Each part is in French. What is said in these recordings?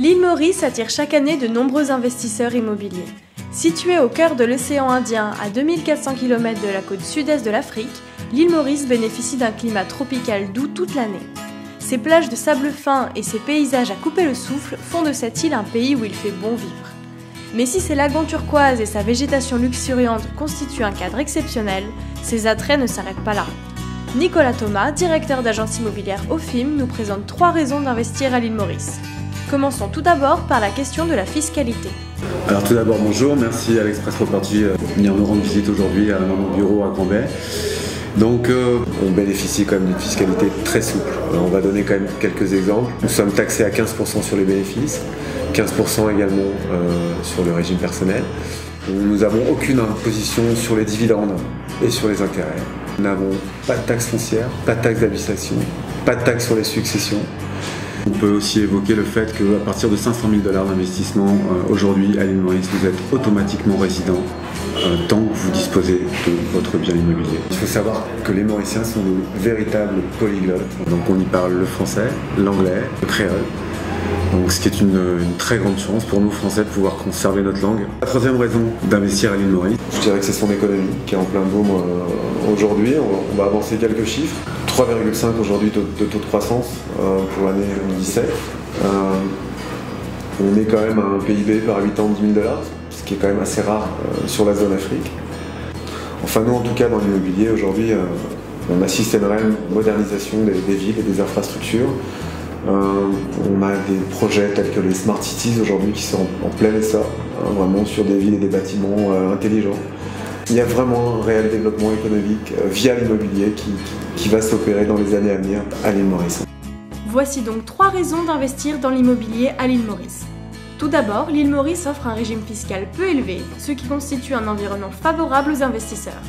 L'île Maurice attire chaque année de nombreux investisseurs immobiliers. Située au cœur de l'océan Indien, à 2400 km de la côte sud-est de l'Afrique, l'île Maurice bénéficie d'un climat tropical doux toute l'année. Ses plages de sable fin et ses paysages à couper le souffle font de cette île un pays où il fait bon vivre. Mais si ses lagons turquoises et sa végétation luxuriante constituent un cadre exceptionnel, ses attraits ne s'arrêtent pas là. Nicolas Thomas, directeur d'agence immobilière OFIM, nous présente 3 raisons d'investir à l'île Maurice. Commençons tout d'abord par la question de la fiscalité. Alors tout d'abord bonjour, merci à l'Express Property de venir nous rendre visite aujourd'hui à mon bureau à Cambrai. Donc on bénéficie quand même d'une fiscalité très souple. Alors, on va donner quand même quelques exemples. Nous sommes taxés à 15% sur les bénéfices, 15% également sur le régime personnel. Nous n'avons aucune imposition sur les dividendes et sur les intérêts. Nous n'avons pas de taxe foncière, pas de taxe d'habitation, pas de taxe sur les successions. On peut aussi évoquer le fait qu'à partir de 500 000 $ d'investissement aujourd'hui à l'île Maurice, vous êtes automatiquement résident tant que vous disposez de votre bien immobilier. Il faut savoir que les Mauriciens sont de véritables polyglottes. Donc on y parle le français, l'anglais, le créole. Donc, ce qui est une très grande chance pour nous Français de pouvoir conserver notre langue. La troisième raison d'investir à l'île Maurice, je dirais que c'est son économie qui est en plein boom aujourd'hui. On va avancer quelques chiffres. 3,5 aujourd'hui de taux de croissance pour l'année 2017. On est quand même à un PIB par habitant de 10 000 $, ce qui est quand même assez rare sur la zone Afrique. Enfin nous en tout cas dans l'immobilier aujourd'hui, on assiste à une réelle modernisation des villes et des infrastructures. On a des projets tels que les Smart Cities aujourd'hui qui sont en plein essor, vraiment sur des villes et des bâtiments intelligents. Il y a vraiment un réel développement économique via l'immobilier qui va s'opérer dans les années à venir à l'île Maurice. Voici donc 3 raisons d'investir dans l'immobilier à l'île Maurice. Tout d'abord, l'île Maurice offre un régime fiscal peu élevé, ce qui constitue un environnement favorable aux investisseurs.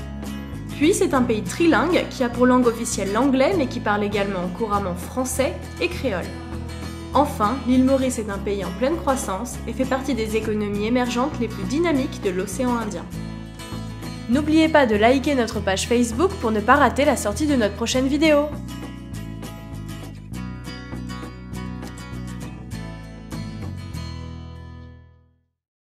Puis c'est un pays trilingue qui a pour langue officielle l'anglais mais qui parle également couramment français et créole. Enfin, l'île Maurice est un pays en pleine croissance et fait partie des économies émergentes les plus dynamiques de l'océan Indien. N'oubliez pas de liker notre page Facebook pour ne pas rater la sortie de notre prochaine vidéo.